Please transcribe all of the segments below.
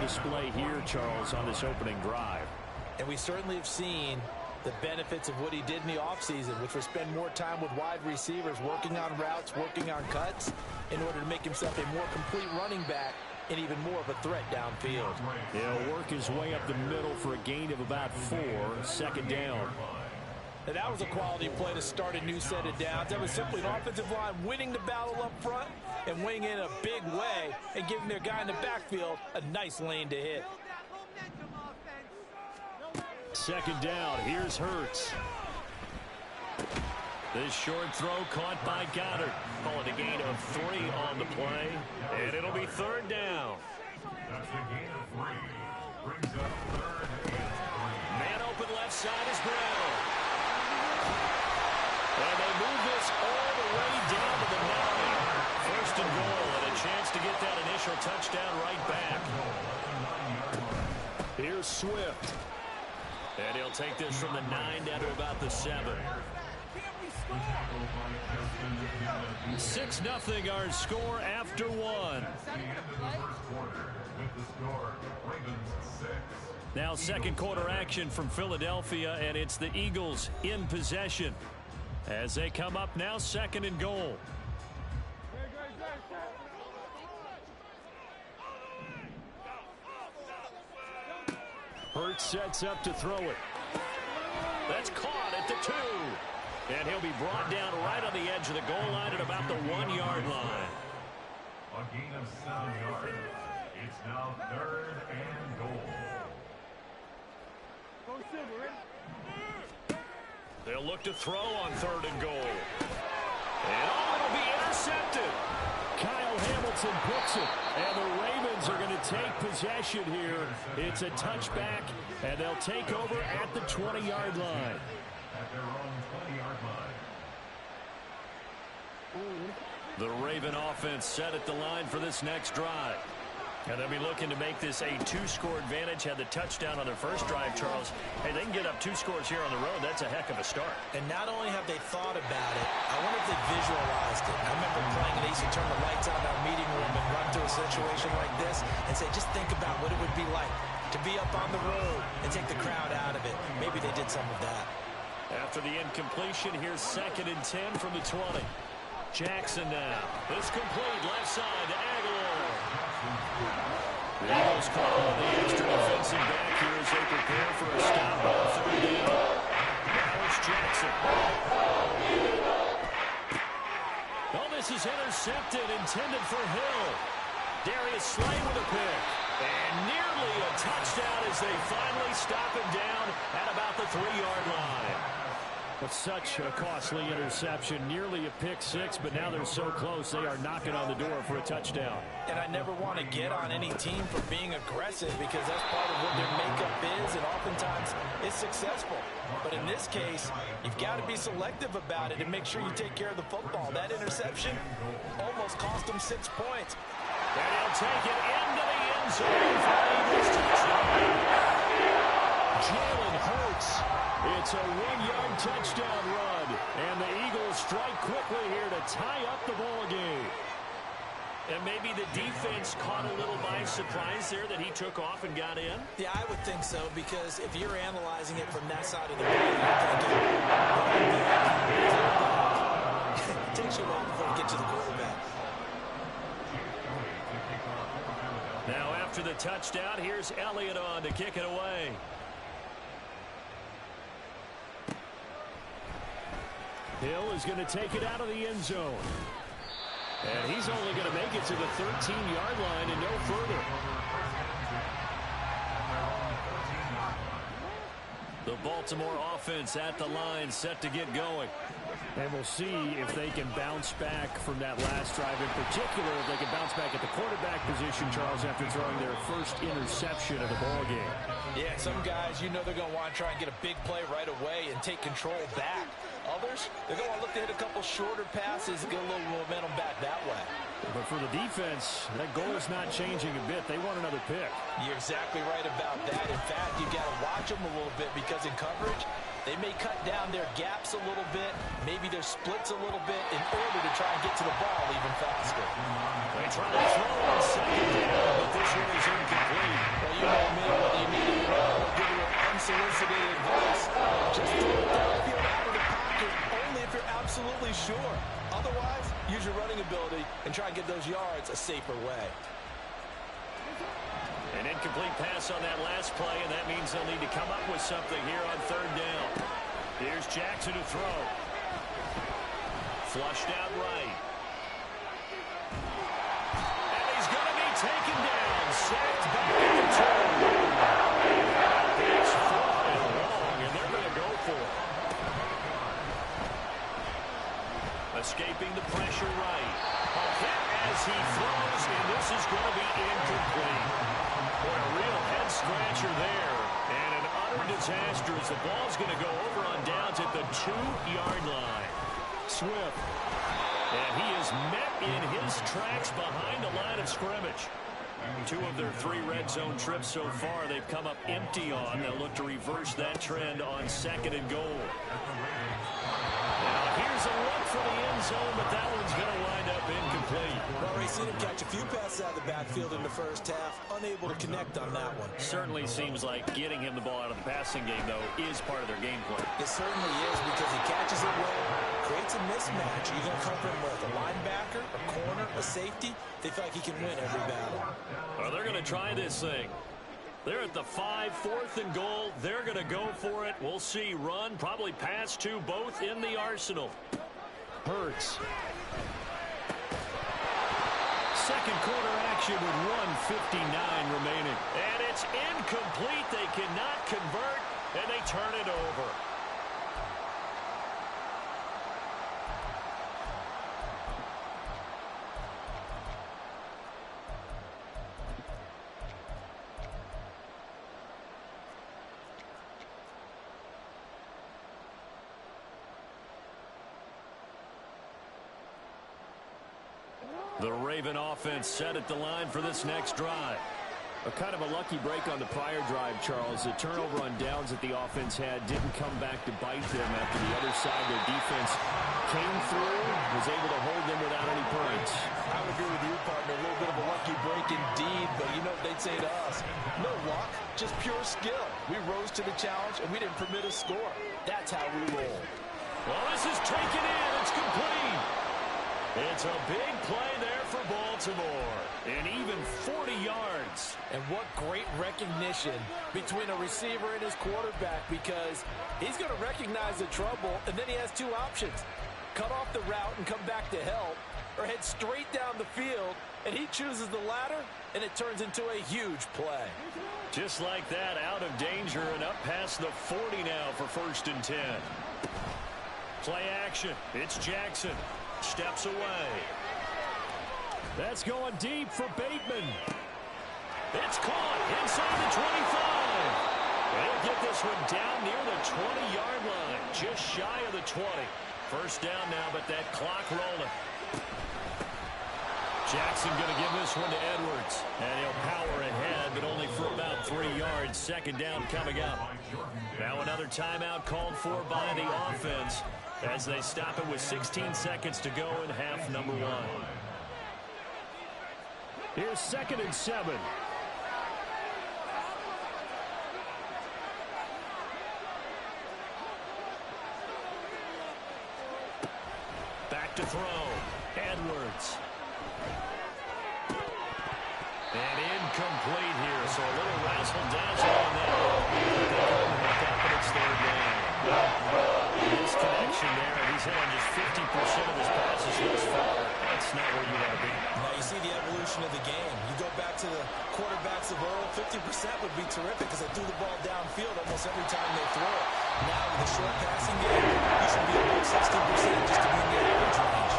display here, Charles, on this opening drive. And we certainly have seen the benefits of what he did in the offseason, which was spend more time with wide receivers, working on routes, working on cuts, in order to make himself a more complete running back and even more of a threat downfield. He'll work his way up the middle for a gain of about 4, second down. Now that was a quality play to start a new set of downs. That was simply an offensive line winning the battle up front and winning in a big way and giving their guy in the backfield a nice lane to hit. Second down, here's Hurts. This short throw caught by Goddard. Call it a gain of 3 on the play, and it'll be third down. That's a gain of 3. Brings up third and 3. Man open left side is Brown. And they move this all the way down to the 9. First and goal, and a chance to get that initial touchdown right back. Here's Swift. And he'll take this from the 9 down to about the 7. 6-0 our score after 1. Now second quarter action from Philadelphia, and it's the Eagles in possession as they come up now second and goal. Hurts sets up to throw it. That's caught at the 2. And he'll be brought down right on the edge of the goal line at about the 1-yard line. A gain of 7 yards. It's now third and goal. They'll look to throw on third and goal. And it'll be intercepted. Kyle Hamilton picks it. And the Ravens are going to take possession here. It's a touchback, and they'll take over at the 20-yard line. At their own 20-yard line. The Raven offense set at the line for this next drive. And they'll be looking to make this a 2-score advantage. Had the touchdown on their first drive, Charles. Hey, they can get up 2 scores here on the road. That's a heck of a start. And not only have they thought about it, I wonder if they visualized it. I remember playing at Ace and turn the lights on in our meeting room and run to a situation like this and say, just think about what it would be like to be up on the road and take the crowd out of it. Maybe they did some of that. After the incompletion, here's second and 10 from the 20. Jackson now. It's complete. Left side to Aguilar. The Eagles call on the extra defensive back here as they prepare for a stop on third down. Now it's Jackson. Oh, this is intercepted, intended for Hill. Darius Slay with a pick. And nearly a touchdown as they finally stop him down at about the 3-yard line. But such a costly interception, nearly a pick 6, but now they're so close they are knocking on the door for a touchdown. And I never want to get on any team for being aggressive because that's part of what their makeup is, and oftentimes it's successful. But in this case, you've got to be selective about it and make sure you take care of the football. That interception almost cost them 6 points. And he'll take it into the end zone for the Eagles touchdown. Jalen Hurts. It's a 1-yard touchdown run, and the Eagles strike quickly here to tie up the ball game. And maybe the defense caught a little by surprise there that he took off and got in? Yeah, I would think so, because if you're analyzing it from that side of the ball, you're thinking, it takes you a while before you get to the quarterback. Now after the touchdown, here's Elliott on to kick it away. Hill is going to take it out of the end zone. And he's only going to make it to the 13-yard line and no further. The Baltimore offense at the line, set to get going. And we'll see if they can bounce back from that last drive. In particular, if they can bounce back at the quarterback position, Charles, after throwing their first interception of the ballgame. Yeah, some guys, you know they're going to want to try and get a big play right away and take control back. Others, they're going to look to hit a couple shorter passes and get a little momentum back that way. But for the defense, that goal is not changing a bit. They want another pick. You're exactly right about that. In fact, you've got to watch them a little bit because in coverage, they may cut down their gaps a little bit, maybe their splits a little bit in order to try and get to the ball even faster. They try to throw on second down, but this one is incomplete. You know me, whether you need it or not, I'll give you unsolicited advice. Just throw it downfield out of the pocket, only if you're absolutely sure. Otherwise, use your running ability and try and get those yards a safer way. An incomplete pass on that last play, and that means they'll need to come up with something here on third down. Here's Jackson to throw. Flushed out right. And he's going to be taken down. Sacked back at the 2. It's flying long, and they're going to go for it. Escaping the pressure right. A hit as he throws, and this is going to be incomplete. Boy, a real head-scratcher there. And an utter disaster as the ball's going to go over on downs at the 2-yard line. Swift. And he is met in his tracks behind the line of scrimmage. 2 of their 3 red zone trips so far they've come up empty on. They'll look to reverse that trend on second and goal. Now here's a look for the end zone, but that one's going to wind up incomplete. Well, we've seen him catch a few passes out of the backfield in the first half, unable to connect on that one. Certainly seems like getting him the ball out of the passing game, though, is part of their game plan. It certainly is because he catches it well, creates a mismatch. You're going to cover him with a linebacker, a corner, a safety. They feel like he can win every battle. Well, they're going to try this thing. They're at the 5, 4th and goal. They're going to go for it. We'll see. Run, probably pass to both in the arsenal. Hurts. Second quarter action with 1:59 remaining. And it's incomplete. They cannot convert, and they turn it over. The Raven offense set at the line for this next drive. A kind of a lucky break on the prior drive, Charles. The turnover on downs that the offense had didn't come back to bite them after the other side. Their defense came through, was able to hold them without any points. I would agree with you, partner. A little bit of a lucky break indeed, but you know what they'd say to us? No luck, just pure skill. We rose to the challenge, and we didn't permit a score. That's how we roll. Well, this is taken in. It's complete. It's a big play there for Baltimore. And even 40 yards. And what great recognition between a receiver and his quarterback, because he's going to recognize the trouble, and then he has 2 options. Cut off the route and come back to help, or head straight down the field, and he chooses the latter, and it turns into a huge play. Just like that, out of danger and up past the 40 now for 1st and 10. Play action. It's Jackson. Steps away. That's going deep for Bateman. It's caught inside the 25. They'll get this one down near the 20-yard line, just shy of the 20. First down now, but that clock rolling. Jackson going to give this one to Edwards, and he'll power ahead, but only for about 3 yards. Second down coming up. Now another timeout called for by the offense as they stop it with 16 seconds to go in half number 1. Here's 2nd and 7. Back to throw. Edwards. And incomplete here, so a little razzle-dazzle on that. They couldn't hook up, but it's third down. Disconnection there, and he's hit on just 50% of his passes thus far. That's not where you want to be. Now you see the evolution of the game. You go back to the quarterbacks of old, 50% would be terrific because they threw the ball downfield almost every time they throw it. Now with the short passing game, you should be about 60% just to be in the average range.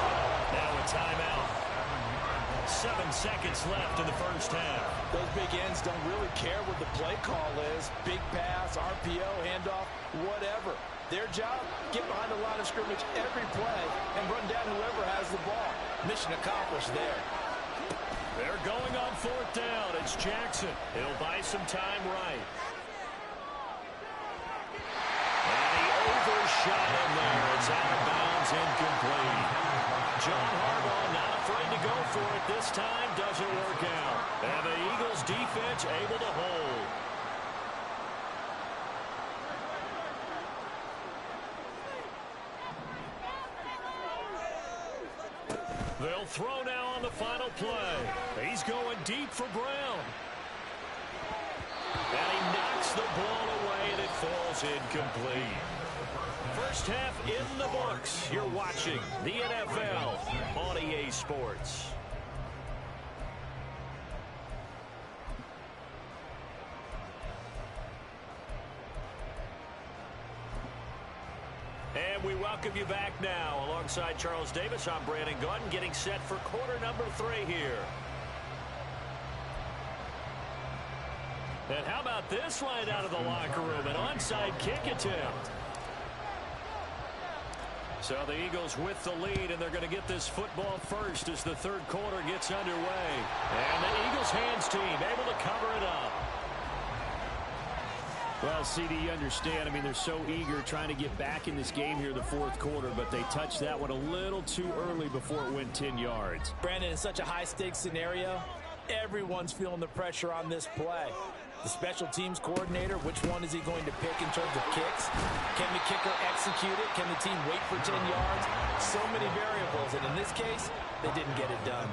Now a timeout. 7 seconds left in the first half. Those big ends don't really care what the play call is. Big pass, RPO, handoff, whatever. Their job, get behind the line of scrimmage every play and run down whoever has the ball. Mission accomplished there. They're going on 4th down. It's Jackson. He'll buy some time right. And he overshot him there. It's out of bounds, incomplete. John Harbaugh not afraid to go for it this time. Doesn't work out. And the Eagles defense able to hold. They'll throw now on the final play. He's going deep for Brown. And he knocks the ball away, and it falls incomplete. First half in the books. You're watching the NFL on EA Sports. And we welcome you back now. Alongside Charles Davis, I'm Brandon Gaudin, getting set for quarter number 3 here. And how about this line out of the locker room? An onside kick attempt. So the Eagles with the lead, and they're going to get this football first as the third quarter gets underway. And the Eagles hands team able to cover it up. Well, CD, you understand. I mean, they're so eager trying to get back in this game here in the fourth quarter, but they touched that one a little too early before it went 10 yards. Brandon, in such a high-stakes scenario, everyone's feeling the pressure on this play. The special teams coordinator, which one is he going to pick in terms of kicks? Can the kicker execute it? Can the team wait for 10 yards? So many variables, and in this case, they didn't get it done.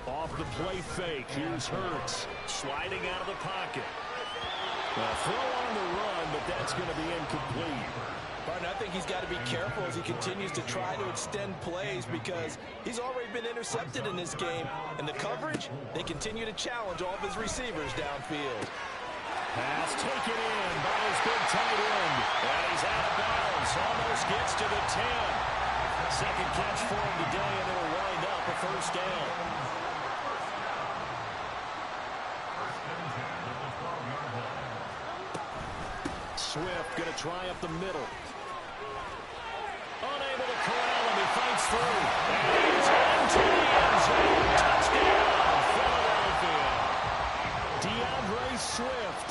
Off the play fake, here's Hurts, sliding out of the pocket. Throw on the run, but that's going to be incomplete. Barton, I think he's got to be careful as he continues to try to extend plays because he's already been intercepted in this game. And the coverage, they continue to challenge all of his receivers downfield. Pass taken in by his big tight end. And he's out of bounds, almost gets to the 10. Second catch for him today, and it'll wind up a first down. Swift going to try up the middle. Unable to corral him. He fights through. And he's into the end zone. Touchdown, Philadelphia. DeAndre Swift,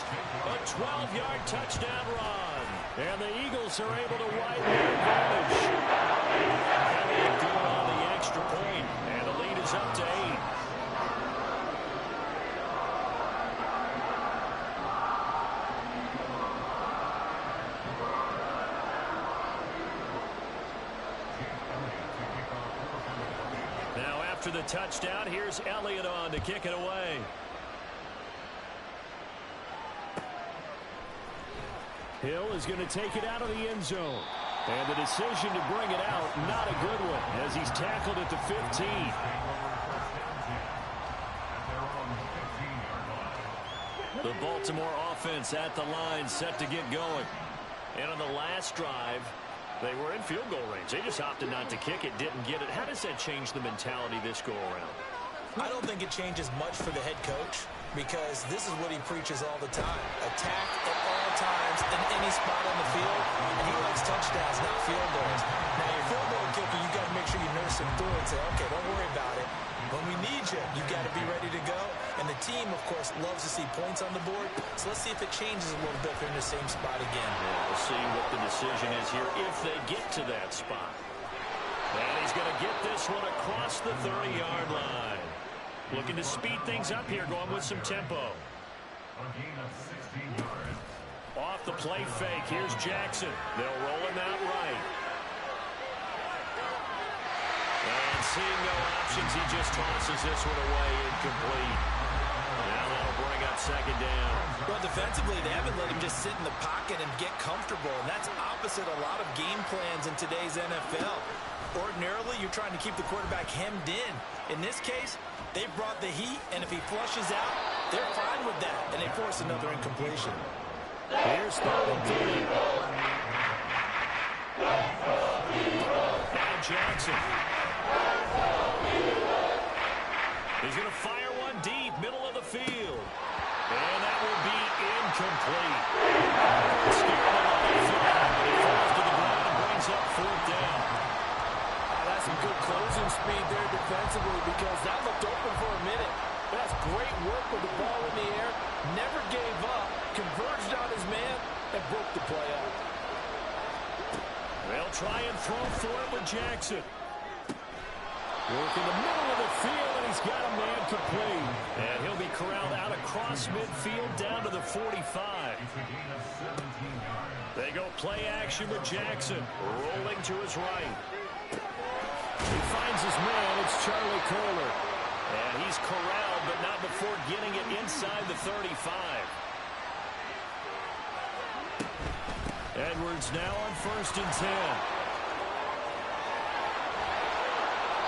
a 12-yard touchdown run. And the Eagles are able to widen their advantage. And they go on the extra point. And the lead is up to 8. After the touchdown, here's Elliott on to kick it away. Hill is going to take it out of the end zone. And the decision to bring it out, not a good one, as he's tackled at the 15. The Baltimore offense at the line, set to get going. And on the last drive, they were in field goal range. They just opted not to kick it, didn't get it. How does that change the mentality this go-around? I don't think it changes much for the head coach because this is what he preaches all the time. Attack at all times in any spot on the field, and he likes touchdowns, not field goals. Now, your field goal kicker, you got to make sure you nurse him through and say, okay, don't worry about it. When we need you, you got to be ready to go. And the team, of course, loves to see points on the board. So let's see if it changes a little bit if they're in the same spot again. Yeah, we'll see what the decision is here if they get to that spot. And he's going to get this one across the 30-yard line. Looking to speed things up here, going with some tempo. A gain of 16 yards. Off the play fake, here's Jackson. They'll roll him out right. And seeing no options, he just tosses this one away, incomplete. Now that'll bring up second down. Well, defensively, they haven't let him just sit in the pocket and get comfortable, and that's opposite a lot of game plans in today's NFL. Ordinarily, you're trying to keep the quarterback hemmed in. In this case, they brought the heat, and if he flushes out, they're fine with that, and they force another incompletion. Here's third and 3. Now Jackson. He's going to fire one deep, middle of the field. And that will be incomplete. Scared the line flat. He falls to the ground and brings up fourth down. That's some good closing speed there defensively because that looked open for a minute. That's great work with the ball in the air. Never gave up. Converged on his man and broke the play up. They'll try and throw for it with Jackson. Work in the middle of the field, and he's got a man complete. And he'll be corralled out across midfield down to the 45. They go play action with Jackson, rolling to his right. finds his man. It's Charlie Kolar. And he's corralled, but not before getting it inside the 35. Edwards now on 1st and 10.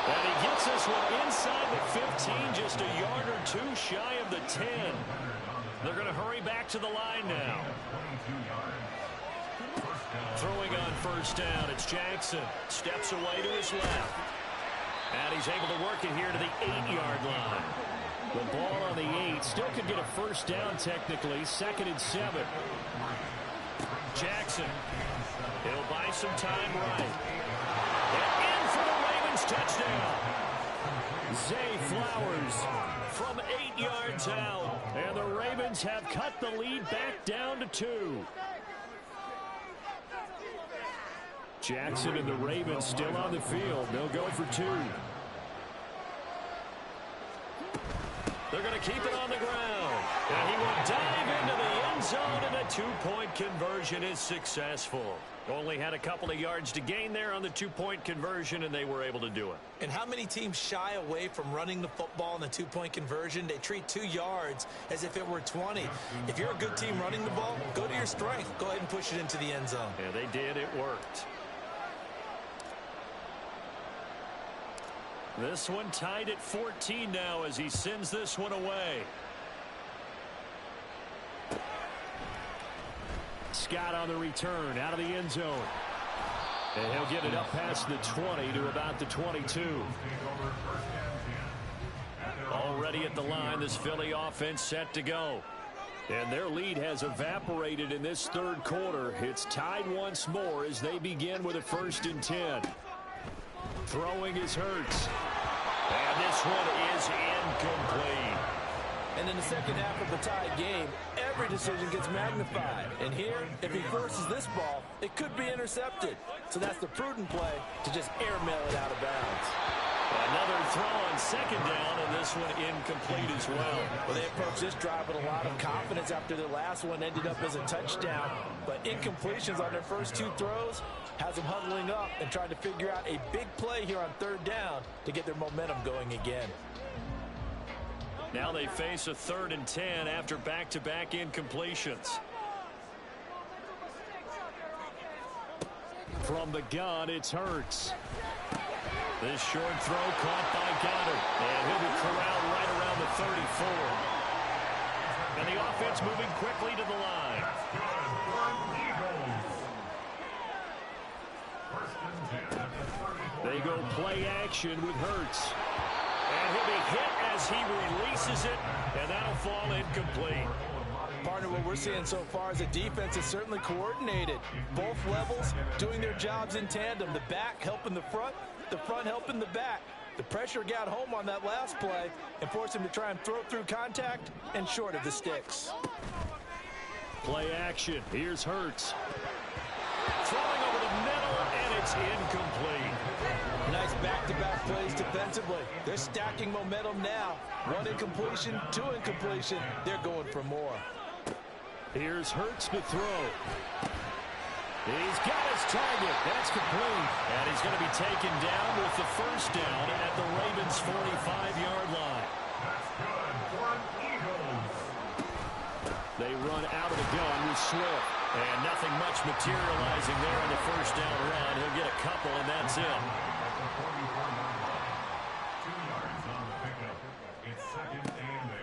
And he gets this one inside the 15, just a yard or two shy of the 10. They're going to hurry back to the line now. Throwing on 1st down, it's Jackson. Steps away to his left. And he's able to work it here to the 8-yard line. The ball on the 8. Still could get a 1st down technically. 2nd and 7. Jackson. He'll buy some time right. And in for the Ravens touchdown. Zay Flowers from 8 yards out. And the Ravens have cut the lead back down to 2. Jackson and the Ravens still on the field. They'll go for 2. They're going to keep it on the ground. And he will dive into the end zone, and a 2-point conversion is successful. Only had a couple of yards to gain there on the 2-point conversion, and they were able to do it. And how many teams shy away from running the football in the 2-point conversion? They treat 2 yards as if it were 20. If you're a good team running the ball, go to your strength. Go ahead and push it into the end zone. Yeah, they did. It worked. This one tied at 14 now as he sends this one away. Scott on the return out of the end zone. And he'll get it up past the 20 to about the 22. Already at the line, this Philly offense set to go. And their lead has evaporated in this 3rd quarter. It's tied once more as they begin with a 1st and 10. Throwing is Hurts. And this one is incomplete. And in the second half of the tied game, every decision gets magnified. And here, if he forces this ball, it could be intercepted. So that's the prudent play to just airmail it out of bounds. Another throw on 2nd down, and this one incomplete as well. Well, they approached this drive with a lot of confidence after the last one ended up as a touchdown. But incompletions on their first 2 throws has them huddling up and trying to figure out a big play here on 3rd down to get their momentum going again. Now they face a 3rd and 10 after back-to-back incompletions. From the gun, it's Hurts. This short throw caught by Goddard. And he'll be corralled right around the 34. And the offense moving quickly to the line. They go play action with Hurts. And he'll be hit as he releases it, and that'll fall incomplete. Partner, what we're seeing so far is the defense is certainly coordinated. Both levels doing their jobs in tandem. The back helping the front helping the back. The pressure got home on that last play and forced him to try and throw through contact and short of the sticks. Play action. Here's Hurts. Throwing over the middle, and it's incomplete. Nice back-to-back plays defensively. They're stacking momentum now. 1 incompletion, 2 incompletion. They're going for more. Here's Hurts to throw. He's got his target. That's complete. And he's going to be taken down with the 1st down at the Ravens' 45-yard line. They run out of the gun with Swift. And nothing much materializing there on the 1st down run. He'll get a couple, and that's it.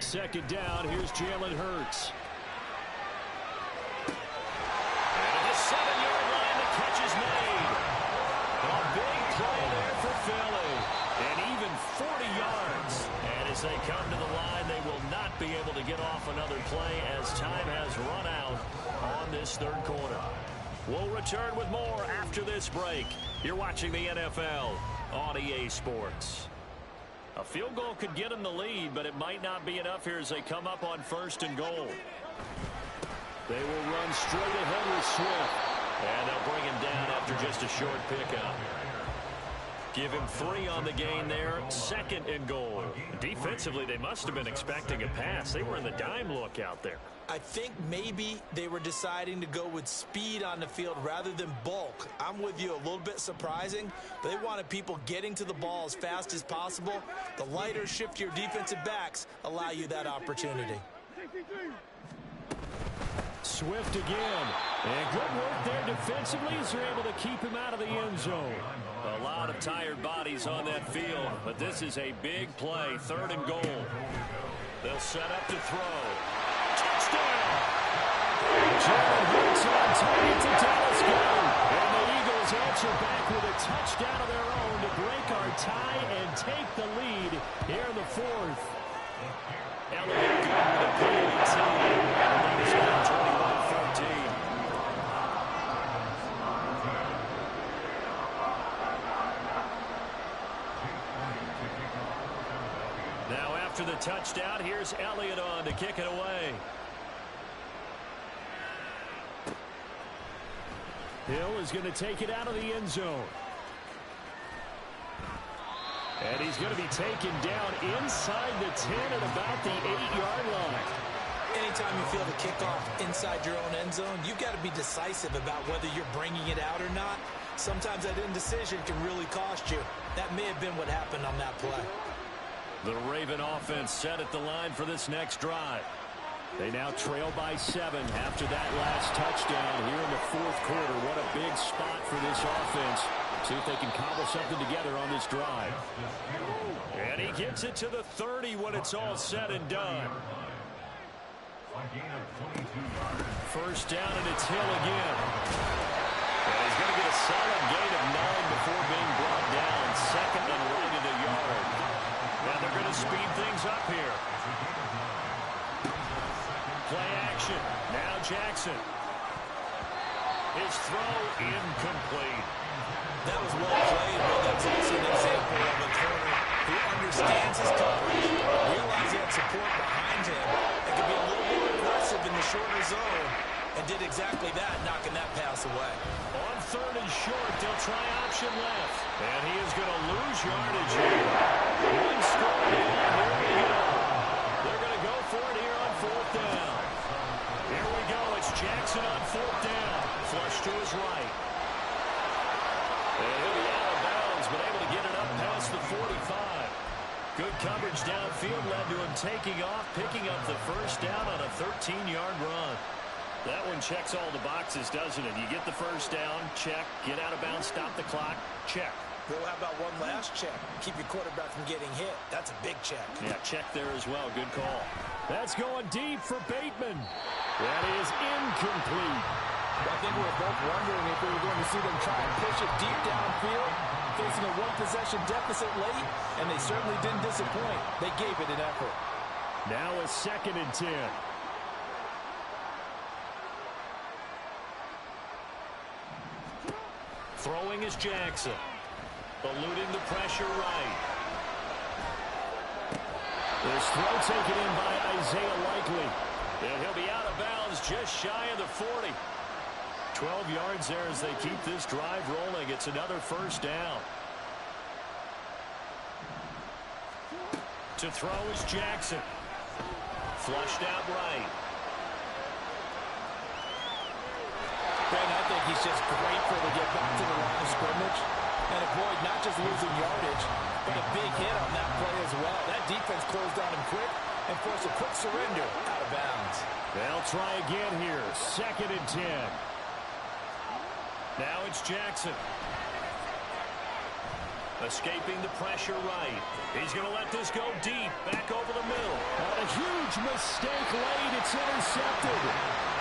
2nd down, here's Jalen Hurts. And at the 7-yard line, the catch is made. A big play there for Philly. And even 40 yards. And as they come to the line, they will not be able to get off another play as time has run out on this 3rd quarter. We'll return with more after this break. You're watching the NFL on EA Sports. A field goal could get them the lead, but it might not be enough here as they come up on 1st and goal. They will run straight ahead with Swift. And they'll bring him down after just a short pickup. Give him 3 on the gain there. 2nd and goal. Defensively, they must have been expecting a pass. They were in the dime look out there. I think maybe they were deciding to go with speed on the field rather than bulk. I'm with you, a little bit surprising. They wanted people getting to the ball as fast as possible. The lighter, shiftier defensive backs allow you that opportunity. Swift again. And good work there defensively as they're able to keep him out of the end zone. A lot of tired bodies on that field, but this is a big play. 3rd and goal. They'll set up to throw. Touchdown! Jalen Hurts on target to Dallas Goedert. And the Eagles answer back with a touchdown of their own to break our tie and take the lead here in the 4th. Elliott good with a PAT. The lead is now 21-14. Now after the touchdown, here's Elliott on to kick it away. Hill is going to take it out of the end zone. And he's going to be taken down inside the 10 at about the 8-yard line. Anytime you feel the kickoff inside your own end zone, you've got to be decisive about whether you're bringing it out or not. Sometimes that indecision can really cost you. That may have been what happened on that play. The Raven offense set at the line for this next drive. They now trail by 7 after that last touchdown here in the 4th quarter. What a big spot for this offense. See if they can cobble something together on this drive. And he gets it to the 30 when it's all said and done. 1st down, and it's Hill again. And he's going to get a solid gain of 9 before being brought down. 2nd and right at a yard. And they're going to speed things up here. Play action. Now Jackson. His throw incomplete. That was well played, but that's also an example of a corner who understands his coverage, realizes he had support behind him, and can be a little more aggressive in the shorter zone, and did exactly that, knocking that pass away. On 3rd and short, they'll try option left. And he is going to lose yardage here. One score down. Here we go. They're going to go for it here on 4th down. Here we go. It's Jackson on 4th down. Flush to his right. And he'll be out of bounds, but able to get it up past the 45. Good coverage downfield led to him taking off, picking up the 1st down on a 13-yard run. That one checks all the boxes, doesn't it? You get the 1st down, check. Get out of bounds, stop the clock, check. Well, how about one last check? Keep your quarterback from getting hit. That's a big check. Yeah, check there as well. Good call. That's going deep for Bateman. That is incomplete. I think we were both wondering if we were going to see them try and push it deep downfield, facing a one-possession deficit late, and they certainly didn't disappoint. They gave it an effort. Now a 2nd and 10. Throwing is Jackson. Eluding the pressure right. This throw taken in by Isaiah Likely. And he'll be out of bounds just shy of the 40. 12 yards there as they keep this drive rolling. It's another 1st down. To throw is Jackson. Flushed out right. Ben, I think he's just grateful to get back to the line of scrimmage and avoid not just losing yardage, but a big hit on that play as well. That defense closed on him quick and forced a quick surrender out of bounds. They'll try again here. 2nd and 10. Now it's Jackson. Escaping the pressure right. He's going to let this go deep, back over the middle. A huge mistake late. It's intercepted.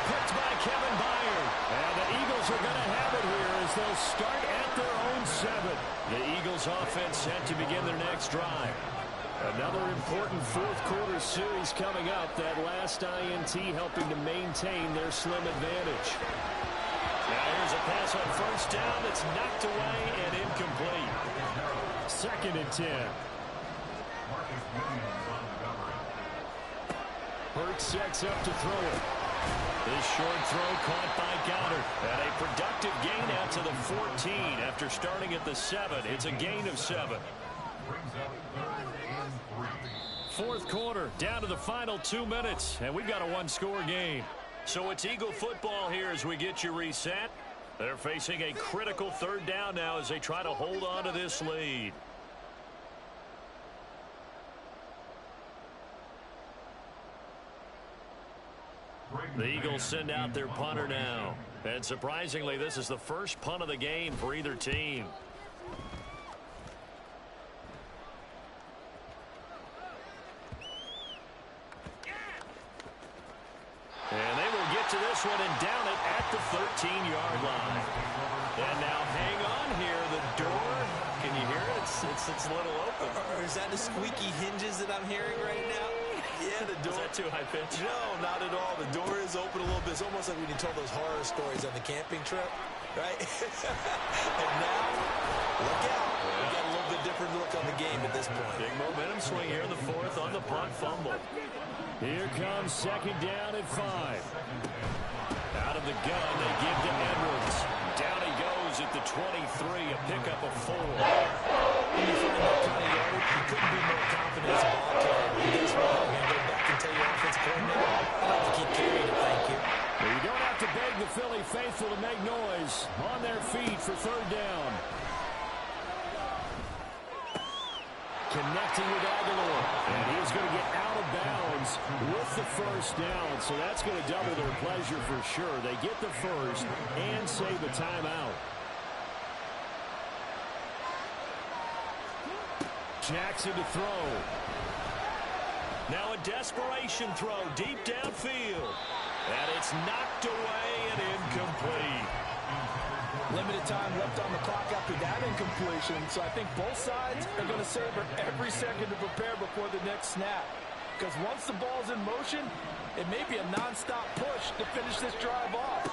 Picked by Kevin Byard. And the Eagles are going to have it here as they'll start at their own 7. The Eagles offense set to begin their next drive. Another important 4th quarter series coming up. That last INT helping to maintain their slim advantage. Now here's a pass on 1st down that's knocked away and incomplete. 2nd and 10. Hurts sets up to throw it. This short throw caught by Goddard. And a productive gain out to the 14 after starting at the 7. It's a gain of 7. Fourth quarter, down to the final 2 minutes, and we've got a one-score game. So it's Eagle football here as we get you reset. They're facing a critical third down now as they try to hold on to this lead. The Eagles send out their punter now. And surprisingly, this is the first punt of the game for either team. And they will get to this one and down it at the 13-yard line. And now hang on here. The door, can you hear it? It's a little open. Or is that the squeaky hinges that I'm hearing right now? Yeah, the door. Is that too high pitch? No, not at all. The door is open a little bit. It's almost like when you told those horror stories on the camping trip, right? And now, look out. We got a little bit different look on the game at this point. Big momentum swing here in the fourth on the punt fumble. Here comes second down at 5. Out of the gun, they give to Edwards. Down he goes at the 23, a pickup of 4. When you find that kind of yardage, you couldn't be more confident as a ball carrier. And guess what? I'm going to go back and tell your offensive coordinator, I'd like to keep carrying it, thank you. Well, you don't have to beg the Philly faithful to make noise. On their feet for third down. Connecting with Aguilar. And he's going to get out of bounds with the first down. So that's going to double their pleasure for sure. They get the first and save a timeout. Jackson to throw. Now a desperation throw deep downfield. And it's knocked away and incomplete. Limited time left on the clock after that incompletion, so I think both sides are going to savor every second to prepare before the next snap. Because once the ball's in motion, it may be a non-stop push to finish this drive off.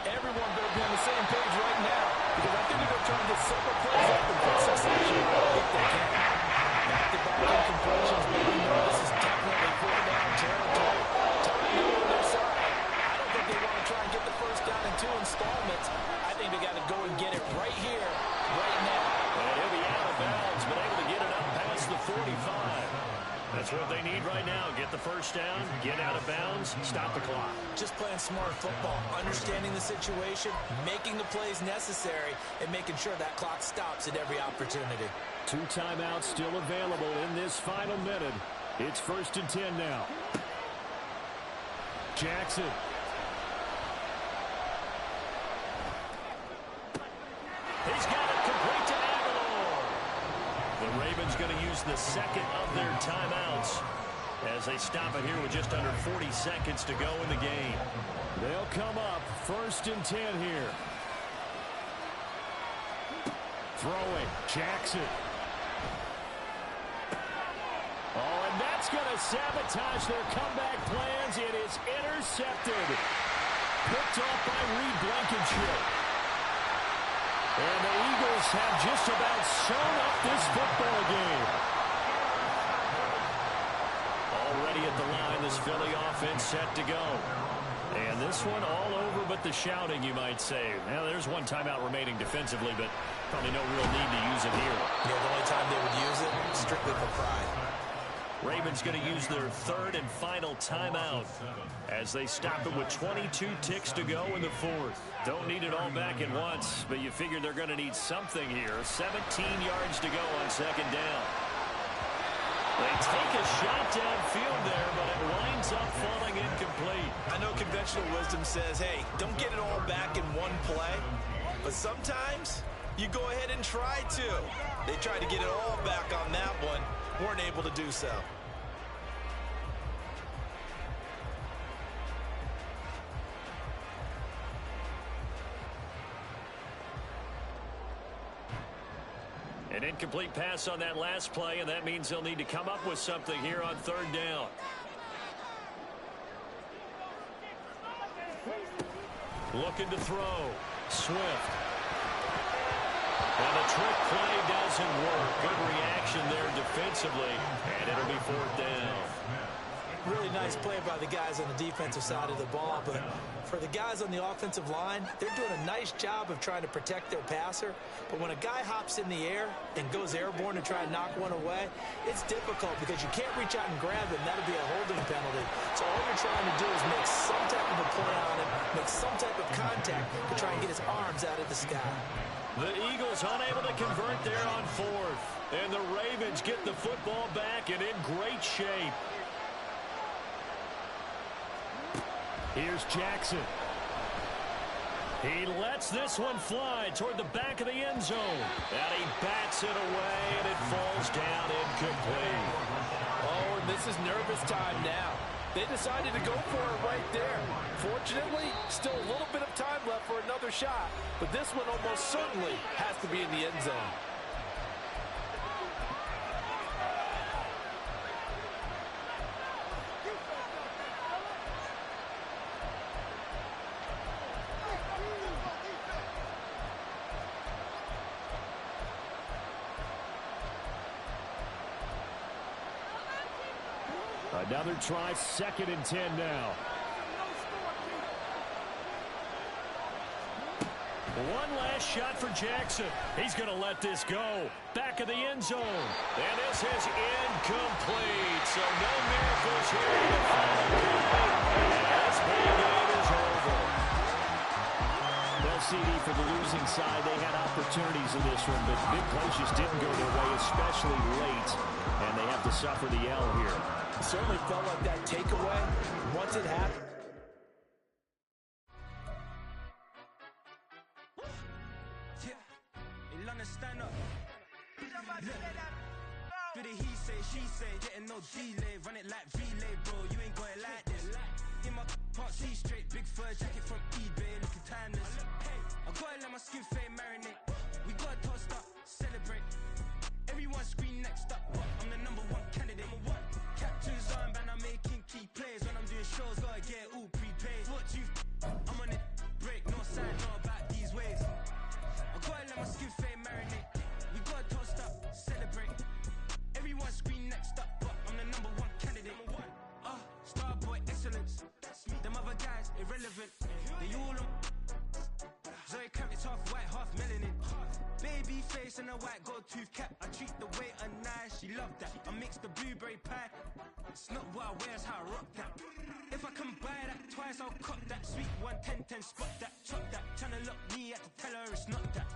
Everyone better be on the same page right now, because I think they're going to try and get several plays up and put succession if they can. Back-to-back incompletions, but we know this is definitely fourth-down territory. Time on their side. I don't think they want to try and get the first down in 2 installments. I think they got to go and get it right here, right now. And he'll be out of bounds, but able to get it up past the 45. That's what they need right now. Get the first down, get out of bounds, stop the clock. Just playing smart football, understanding the situation, making the plays necessary, and making sure that clock stops at every opportunity. 2 timeouts still available in this final minute. It's 1st and 10 now. Jackson. He's got it complete to Aguilar. The Ravens going to use the second of their timeouts as they stop it here with just under 40 seconds to go in the game. They'll come up 1st and 10 here. Throwing. Jackson. Oh, and that's going to sabotage their comeback plans. It is intercepted. Picked off by Reed Blankenship. And the Eagles have just about sewn up this football game. Already at the line, this Philly offense set to go. And this one all over but the shouting, you might say. Now, there's one timeout remaining defensively, but probably no real need to use it here. Yeah, the only time they would use it, strictly for pride. Ravens going to use their third and final timeout as they stop it with 22 ticks to go in the fourth. Don't need it all back at once, but you figure they're going to need something here. 17 yards to go on second down. They take a shot downfield there, but it winds up falling incomplete. I know conventional wisdom says, hey, don't get it all back in one play, but sometimes you go ahead and try to. They tried to get it all back on that one, weren't able to do so. An incomplete pass on that last play, and that means they'll need to come up with something here on third down. Looking to throw. Swift. And the trick play doesn't work. Good reaction there defensively, and it'll be fourth down. Really nice play by the guys on the defensive side of the ball, but for the guys on the offensive line, they're doing a nice job of trying to protect their passer. But when a guy hops in the air and goes airborne to try and knock one away, it's difficult because you can't reach out and grab him. That'll be a holding penalty. So all you're trying to do is make some type of a play on him, make some type of contact to try and get his arms out of the sky. The Eagles unable to convert there on fourth. And the Ravens get the football back and in great shape. Here's Jackson. He lets this one fly toward the back of the end zone. And he bats it away, and it falls down incomplete. Oh, and this is nervous time now. They decided to go for it right there. Fortunately, still a little bit of time left for another shot. But this one almost certainly has to be in the end zone. Another try, 2nd and 10 now. One last shot for Jackson. He's going to let this go. Back of the end zone. And this is incomplete. So no miracles here in the final play. This ball game is over. Well, CD, for the losing side, they had opportunities in this one, but big plays just didn't go their way, especially late. And they have to suffer the L here. It certainly felt like that takeaway once it happened. Do the he say, she say, getting no delay, run it like relay, bro, you ain't got it like this. In my can't see straight, big fur jacket from eBay, looking timeless. I gotta let my skin fade marinate, we gotta toast up, celebrate. Everyone scream next up, but I'm the #1 candidate. Captain's armband, I'm making key plays. When I'm doing shows, gotta get all prepaid. What you I'm on it, break, no sign, know about these ways. I gotta let my skin fade marinate, we gotta toast up, celebrate. Everyone scream next up, but I'm the #1 candidate. Starboy excellence, them other guys irrelevant. They all on Zoe Kravitz, half white, half melanin. Baby face and a white gold tooth cap. I treat the waiter nice, she love that. I mix the blueberry pie. It's not what I wear, it's how I rock that. If I can buy that twice, I'll cop that. Sweet 110, spot that, chop that. Tryna lock me, I have to tell her it's not that.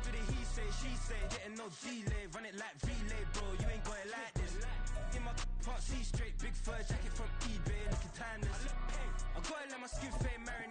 Do the he say, she say, getting no delay. Run it like relay, bro, you ain't got it like this. In my can't see straight, big fur jacket from eBay, looking timeless. I gotta let my skin fade marinate.